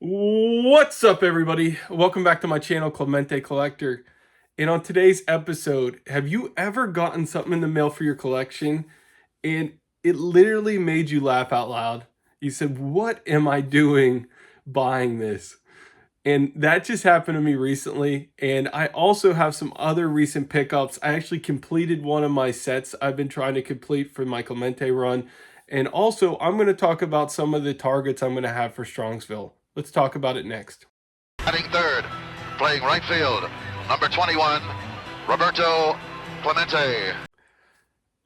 What's up, everybody? Welcome back to my channel, Clemente Collector. And on today's episode, have you ever gotten something in the mail for your collection and it literally made you laugh out loud? You said, "What am I doing buying this?" And that just happened to me recently. And I also have some other recent pickups. I actually completed one of my sets I've been trying to complete for my Clemente run. And also, I'm going to talk about some of the targets I'm going to have for Strongsville. Let's talk about it next. Batting third, playing right field, number 21, Roberto Clemente.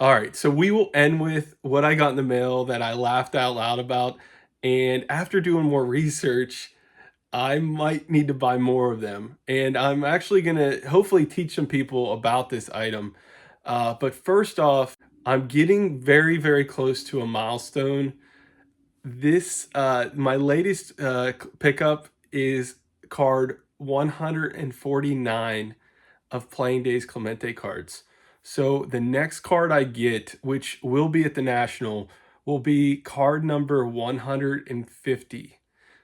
All right, so we will end with what I got in the mail that I laughed out loud about. And after doing more research, I might need to buy more of them. And I'm actually going to hopefully teach some people about this item. But first off, I'm getting very, very close to a milestone. My latest pickup is card 149 of Playing Days Clemente cards. So the next card I get, which will be at the National, will be card number 150.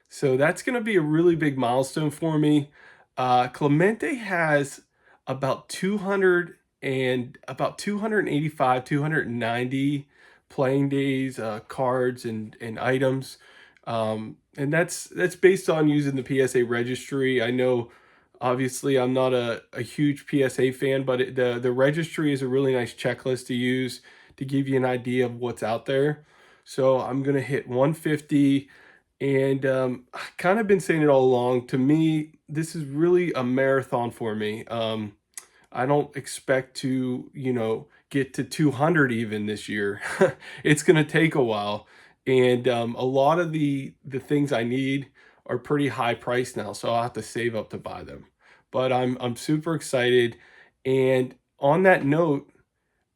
So that's going to be a really big milestone for me. Clemente has about 200 and about 285, 290 Playing Days cards and items. And that's based on using the PSA registry. I know obviously I'm not a huge PSA fan, but the registry is a really nice checklist to use to give you an idea of what's out there. So I'm gonna hit 150, and I kind of been saying it all along. To me, this is really a marathon for me. I don't expect to, get to 200 even this year. It's gonna take a while, and a lot of the things I need are pretty high priced now, so I'll have to save up to buy them. But I'm super excited, and on that note,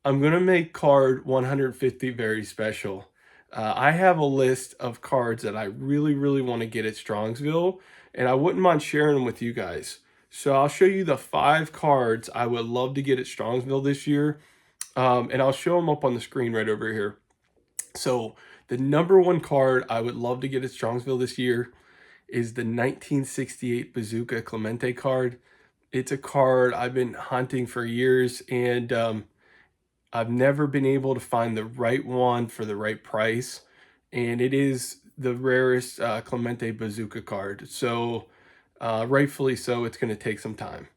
I'm gonna make card 150 very special. I have a list of cards that I really, really want to get at Strongsville, and I wouldn't mind sharing them with you guys. So I'll show you the 5 cards I would love to get at Strongsville this year, and I'll show them up on the screen right over here. So the number one card I would love to get at Strongsville this year is the 1968 Bazooka Clemente card. It's a card I've been hunting for years, and I've never been able to find the right one for the right price, and it is the rarest Clemente Bazooka card. So, rightfully so, it's going to take some time.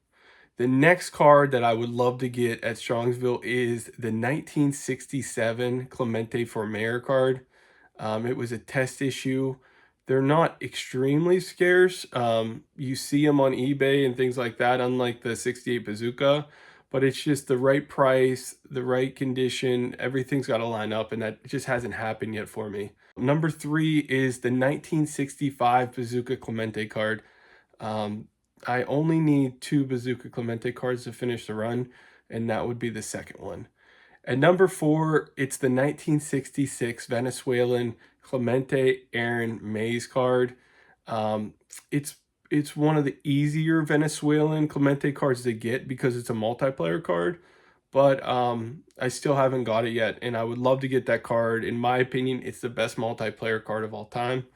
The next card that I would love to get at Strongsville is the 1967 Clemente for Mayor card. It was a test issue. They're not extremely scarce. You see them on eBay and things like that, unlike the 68 Bazooka, but it's just the right price, the right condition. Everything's got to line up, and that just hasn't happened yet for me. Number 3 is the 1965 Bazooka Clemente card. I only need 2 Bazooka Clemente cards to finish the run, and that would be the second one. At number 4, it's the 1966 Venezuelan Clemente Aaron Mays card. Um, it's it's one of the easier Venezuelan Clemente cards to get because it's a multiplayer card, but I still haven't got it yet, and I would love to get that card. In my opinion, it's the best multiplayer card of all time.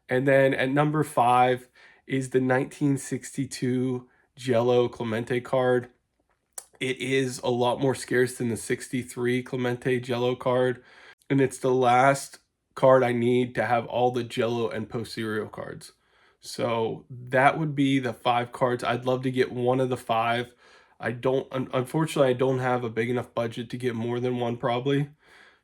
And then at number 5 is the 1962 Jello Clemente card. It is a lot more scarce than the 63 Clemente Jello card, and it's the last card I need to have all the Jello and posterior cards. So that would be the 5 cards. I'd love to get one of the 5. Unfortunately, I don't have a big enough budget to get more than one probably.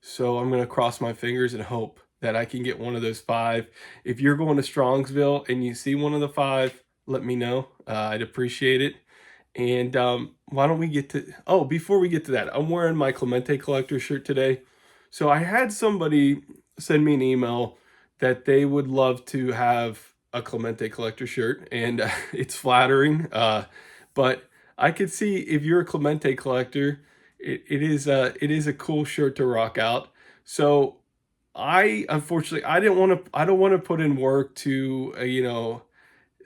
So I'm going to cross my fingers and hope that I can get one of those 5. If you're going to Strongsville and you see one of the 5, let me know. I'd appreciate it. And why don't we get to, oh, before we get to that, I'm wearing my Clemente collector shirt today. So I had somebody send me an email that they would love to have a Clemente collector shirt, and it's flattering. But I could see if you're a Clemente collector, it is a cool shirt to rock out. So I unfortunately I don't want to put in work to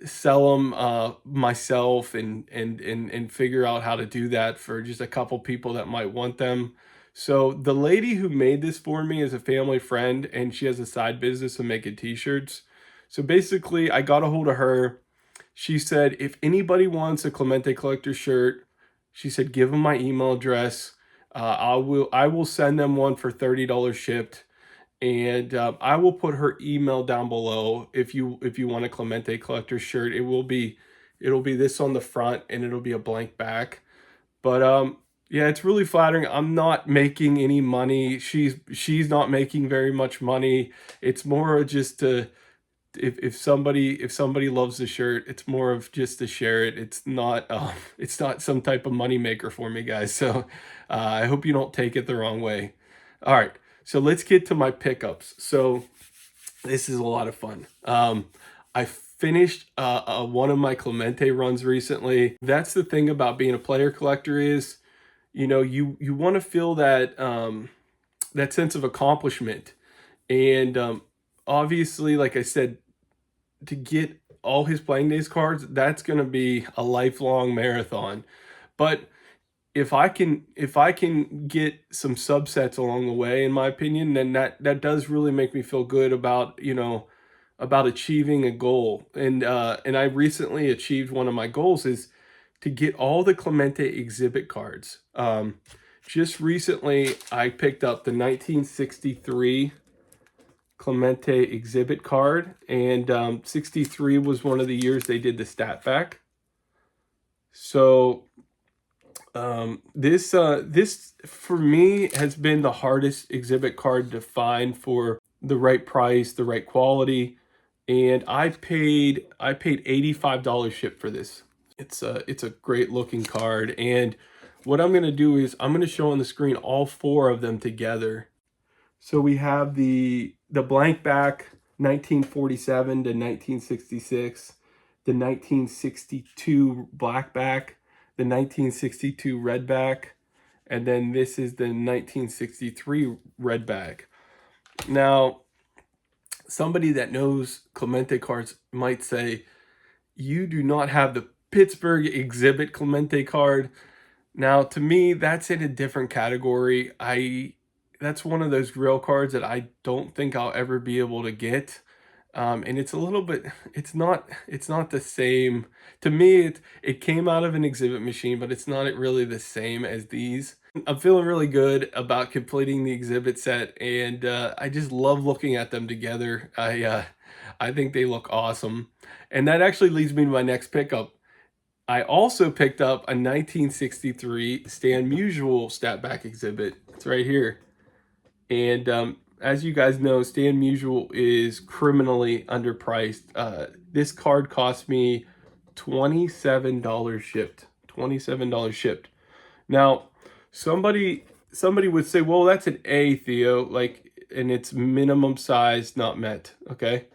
sell them myself and figure out how to do that for just a couple people that might want them. So the lady who made this for me is a family friend, and she has a side business of making t-shirts. So basically, I got a hold of her. She said, if anybody wants a Clemente collector shirt, she said, give them my email address. I will send them one for $30 shipped, and I will put her email down below if you want a Clemente collector shirt. It'll be this on the front, and it'll be a blank back. But yeah, it's really flattering. I'm not making any money. She's not making very much money. It's more just to, if somebody loves the shirt, it's more of just to share it. It's not some type of money maker for me, guys. So I hope you don't take it the wrong way. All right, so let's get to my pickups. So this is a lot of fun. I finished one of my Clemente runs recently. That's the thing about being a player collector is, you want to feel that sense of accomplishment, and obviously, like I said, to get all his playing days cards, that's going to be a lifelong marathon. But if I can get some subsets along the way, in my opinion, then that does really make me feel good about achieving a goal. And I recently achieved one of my goals is to get all the Clemente exhibit cards. Just recently, I picked up the 1963 Clemente exhibit card, and 63 was one of the years they did the stat back. So this for me has been the hardest exhibit card to find for the right price, the right quality, and I paid $85 ship for this. It's a great looking card, and what I'm gonna do is I'm gonna show on the screen all four of them together. So we have the blank back 1947 to 1966, the 1962 black back, the 1962 red back, and then this is the 1963 red back. Now, somebody that knows Clemente cards might say, you do not have the Pittsburgh exhibit Clemente card. Now, to me, that's in a different category. That's one of those grill cards that I don't think I'll ever be able to get. And it's a little bit, it's not the same. To me, it came out of an exhibit machine, but it's not really the same as these. I'm feeling really good about completing the exhibit set, and I just love looking at them together. I think they look awesome. And that actually leads me to my next pickup. I also picked up a 1963 Stan Musial stat back exhibit. It's right here. And as you guys know, Stan Musial is criminally underpriced. This card cost me $27 shipped. $27 shipped. Now, somebody would say, "Well, that's an A, Theo, like, and it's minimum size not met." Okay,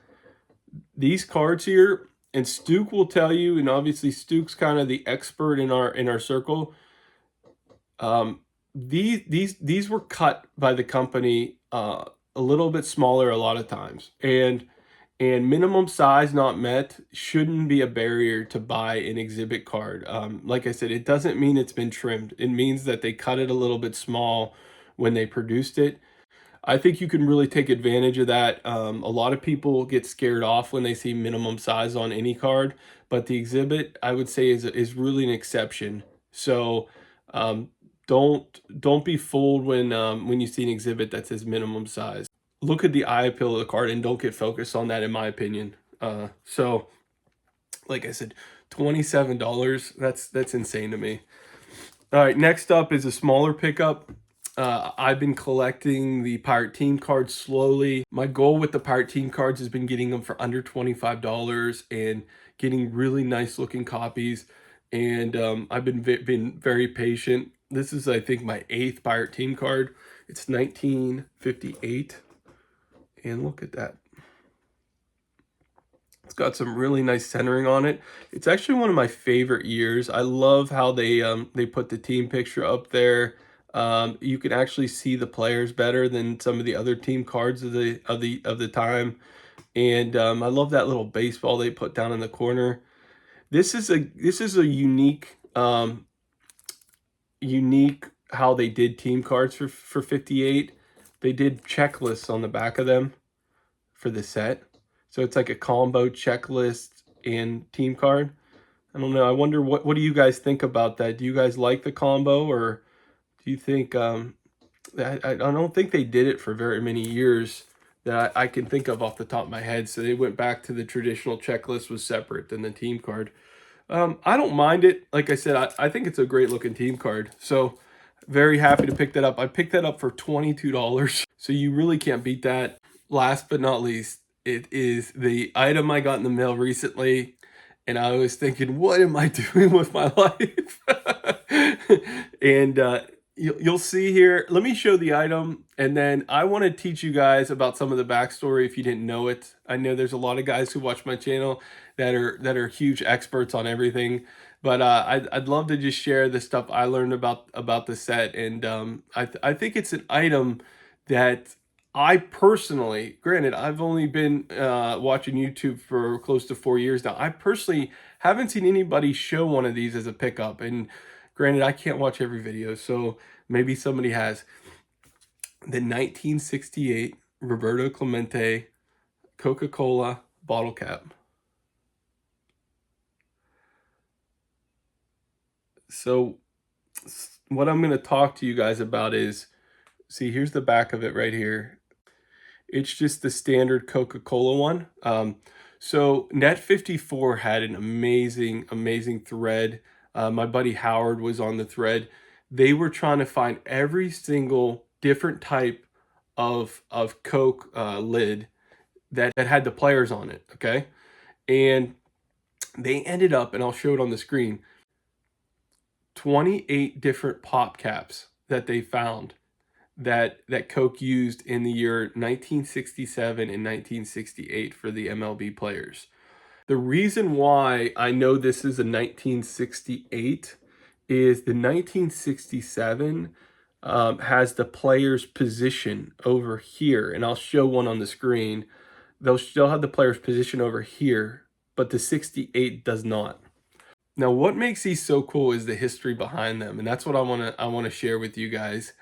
these cards here, and Stuke will tell you, and obviously Stuke's kind of the expert in our circle. These were cut by the company a little bit smaller a lot of times, and minimum size not met shouldn't be a barrier to buy an exhibit card. Like I said, it doesn't mean it's been trimmed. It means that they cut it a little bit small when they produced it. I think you can really take advantage of that. A lot of people get scared off when they see minimum size on any card, but the exhibit, I would say, is really an exception. So um, don't be fooled when you see an exhibit that says minimum size. Look at the eye appeal of the card and don't get focused on that, in my opinion. So like I said, $27. That's insane to me. All right, next up is a smaller pickup. I've been collecting the Pirate Team cards slowly. My goal with the Pirate Team cards has been getting them for under $25 and getting really nice looking copies. And I've been very patient. This is, I think, my 8th Pirate Team card. It's 1958. And look at that. It's got some really nice centering on it. It's actually one of my favorite years. I love how they put the team picture up there. You can actually see the players better than some of the other team cards of the time. And I love that little baseball they put down in the corner. This is a unique how they did team cards for 58. They did checklists on the back of them for the set. So it's like a combo checklist and team card. I don't know. I wonder what do you guys think about that? Do you guys like the combo, or do you think I don't think they did it for very many years that I can think of off the top of my head. So they went back to the traditional checklist was separate than the team card. I don't mind it. Like I said, I think it's a great looking team card. So very happy to pick that up. I picked that up for $22. So you really can't beat that. Last but not least, it is the item I got in the mail recently. And I was thinking, what am I doing with my life? and you'll see here. Let me show the item. And then I want to teach you guys about some of the backstory if you didn't know it. I know there's a lot of guys who watch my channel that are huge experts on everything, but I'd love to just share the stuff I learned about the set, and I think it's an item that I personally, granted, I've only been watching YouTube for close to 4 years now. I personally haven't seen anybody show one of these as a pickup, and granted, I can't watch every video, so maybe somebody has. The 1968 Roberto Clemente Coca-Cola bottle cap. So what I'm going to talk to you guys about is, see, here's the back of it right here. It's just the standard Coca-Cola one. So Net54 had an amazing thread. My buddy Howard was on the thread. They were trying to find every single different type of Coke lid that had the players on it, okay? And they ended up, and I'll show it on the screen, 28 different pop caps that they found that Coke used in the year 1967 and 1968 for the MLB players. The reason why I know this is a 1968 is the 1967 has the player's position over here, and I'll show one on the screen. They'll still have the player's position over here, but the 68 does not. Now, what makes these so cool is the history behind them, and that's what I want to share with you guys.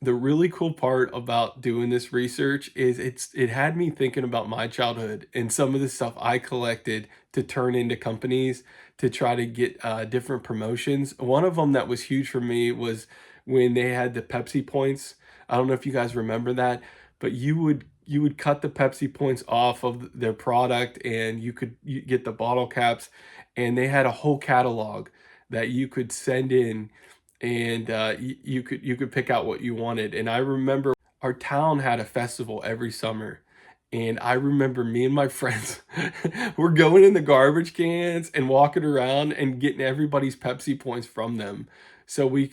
The really cool part about doing this research is it had me thinking about my childhood and some of the stuff I collected to turn into companies to try to get different promotions. One of them that was huge for me was when they had the Pepsi points. I don't know if you guys remember that, but you would cut the Pepsi points off of their product, and you get the bottle caps, and they had a whole catalog that you could send in, and you could pick out what you wanted. And I remember our town had a festival every summer, and I remember me and my friends were going in the garbage cans and walking around and getting everybody's Pepsi points from them. So we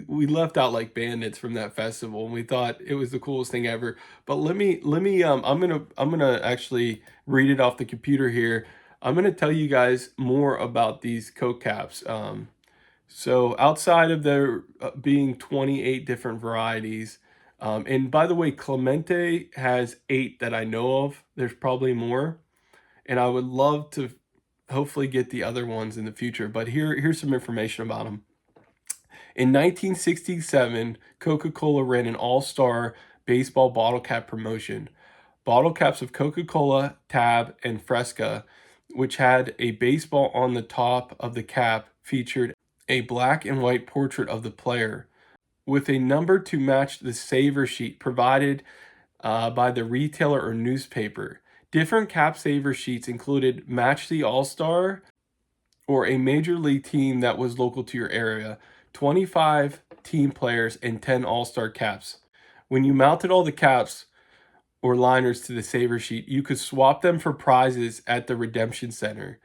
left out like bandits from that festival, and we thought it was the coolest thing ever. But let me I'm gonna actually read it off the computer here. I'm gonna tell you guys more about these Coke caps. So outside of there being 28 different varieties, and by the way, Clemente has 8 that I know of. There's probably more, and I would love to hopefully get the other ones in the future. But here's some information about them. In 1967, Coca-Cola ran an all-star baseball bottle cap promotion. Bottle caps of Coca-Cola, Tab, and Fresca, which had a baseball on the top of the cap, featured a black and white portrait of the player with a number to match the saver sheet provided by the retailer or newspaper. Different cap saver sheets included match the all-star or a major league team that was local to your area, 25 team players, and 10 all-star caps. When you mounted all the caps or liners to the saver sheet, you could swap them for prizes at the redemption center.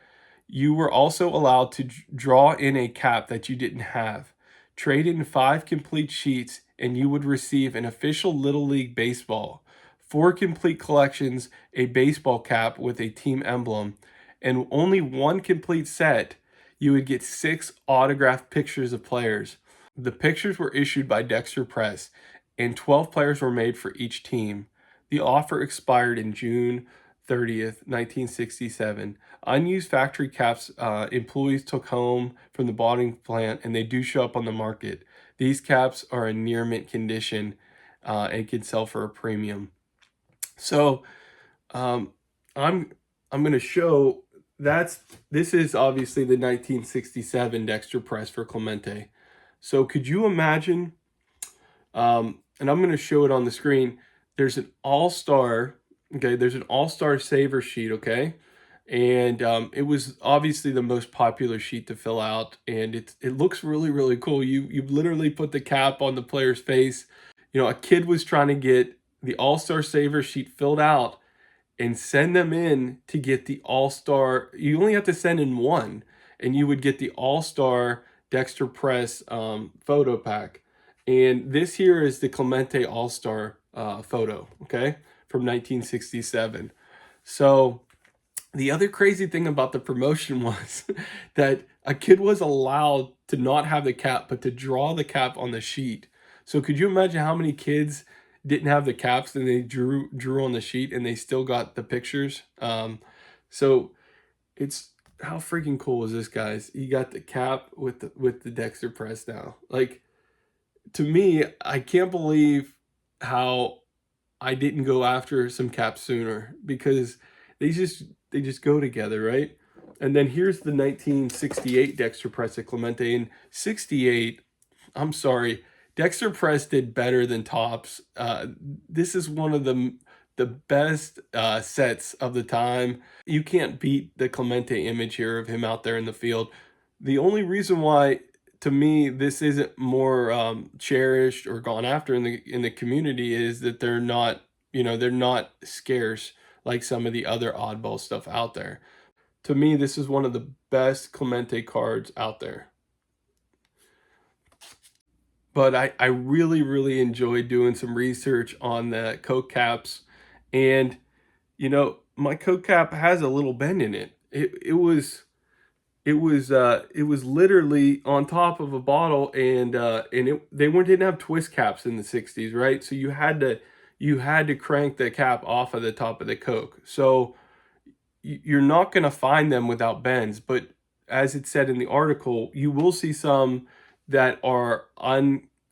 You were also allowed to draw in a cap that you didn't have. Trade in 5 complete sheets and you would receive an official Little League baseball, 4 complete collections, a baseball cap with a team emblem, and only 1 complete set, you would get 6 autographed pictures of players. The pictures were issued by Dexter Press, and 12 players were made for each team. The offer expired in June 30th, 1967. Unused factory caps employees took home from the bottling plant, and they do show up on the market. These caps are in near mint condition and can sell for a premium. So I'm I'm gonna show that's this is obviously the 1967 Dexter press for Clemente. So could you imagine, and I'm gonna show it on the screen, there's an all-star, okay, there's an all-star saver sheet, okay? And it was obviously the most popular sheet to fill out, and it looks really, really cool. You literally put the cap on the player's face. You know, a kid was trying to get the all-star saver sheet filled out and send them in to get the all-star. You only have to send in one, and you would get the all-star Dexter Press photo pack. And this here is the Clemente all-star photo, okay, from 1967. So the other crazy thing about the promotion was that a kid was allowed to not have the cap, but to draw the cap on the sheet. So could you imagine how many kids didn't have the caps and they drew on the sheet and they still got the pictures? So it's how freaking cool is this, guys? You got the cap with the Dexter press now. Like, to me, I can't believe how I didn't go after some caps sooner, because they just they just go together, right? And then here's the 1968 Dexter Press at Clemente. In 68, I'm sorry, Dexter Press did better than Tops. This is one of the best sets of the time. You can't beat the Clemente image here of him out there in the field. The only reason why, to me, this isn't more cherished or gone after in the community is that they're not, you know, they're not scarce like some of the other oddball stuff out there. To me, this is one of the best Clemente cards out there. But I really, really enjoyed doing some research on the Coke caps. And, you know, my Coke cap has a little bend in it. It was literally on top of a bottle, and they weren't didn't have twist caps in the 60s, right? So you had to crank the cap off of the top of the Coke. So you're not going to find them without bends, but as it said in the article, you will see some that are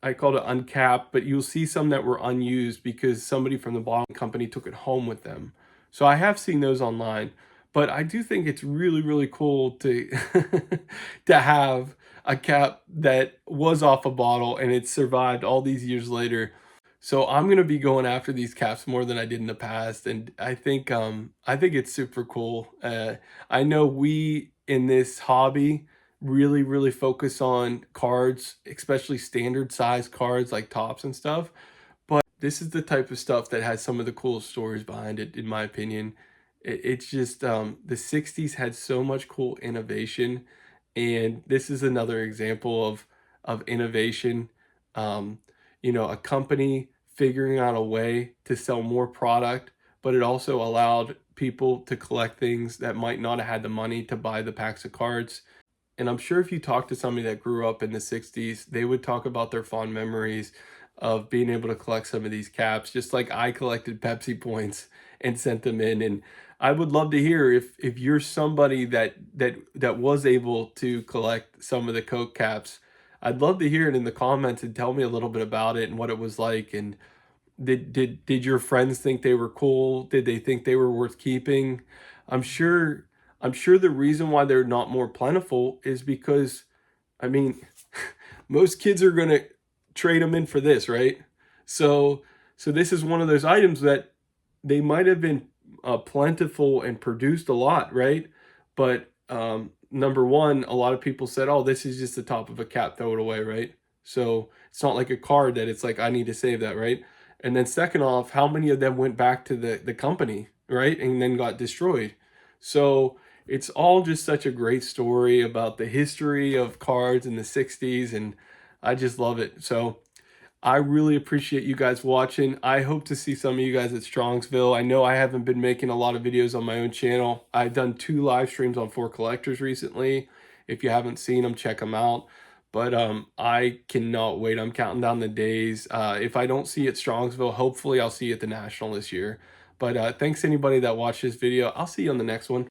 I called it uncapped, but you'll see some that were unused because somebody from the bottling company took it home with them. So I have seen those online, but I do think it's really, really cool to to have a cap that was off a bottle and it survived all these years later. So I'm gonna be going after these caps more than I did in the past, and I think it's super cool. I know we in this hobby really, really focus on cards, especially standard size cards like tops and stuff. But this is the type of stuff that has some of the coolest stories behind it, in my opinion. It's just the 60s had so much cool innovation, and this is another example of innovation. Um, you know, a company figuring out a way to sell more product, but it also allowed people to collect things that might not have had the money to buy the packs of cards. And I'm sure if you talk to somebody that grew up in the 60s, they would talk about their fond memories of being able to collect some of these caps, just like I collected Pepsi points and sent them in. And I would love to hear if you're somebody that was able to collect some of the Coke caps. I'd love to hear it in the comments and tell me a little bit about it and what it was like. And did your friends think they were cool? Did they think they were worth keeping? I'm sure I'm sure the reason why they're not more plentiful is because, I mean, most kids are going to trade them in for this, right? So so this is one of those items that they might have been plentiful and produced a lot, right? But number one, a lot of people said, "Oh, this is just the top of a cap, throw it away," right? So it's not like a card that it's like I need to save that, right? And then second off, how many of them went back to the company, right, and then got destroyed? So it's all just such a great story about the history of cards in the 60s, and I just love it. So I really appreciate you guys watching. I hope to see some of you guys at Strongsville. I know I haven't been making a lot of videos on my own channel. I've done 2 live streams on 4 collectors recently. If you haven't seen them, check them out. But I cannot wait. I'm counting down the days. If I don't see you at Strongsville, hopefully I'll see you at the National this year. But thanks anybody that watched this video. I'll see you on the next one.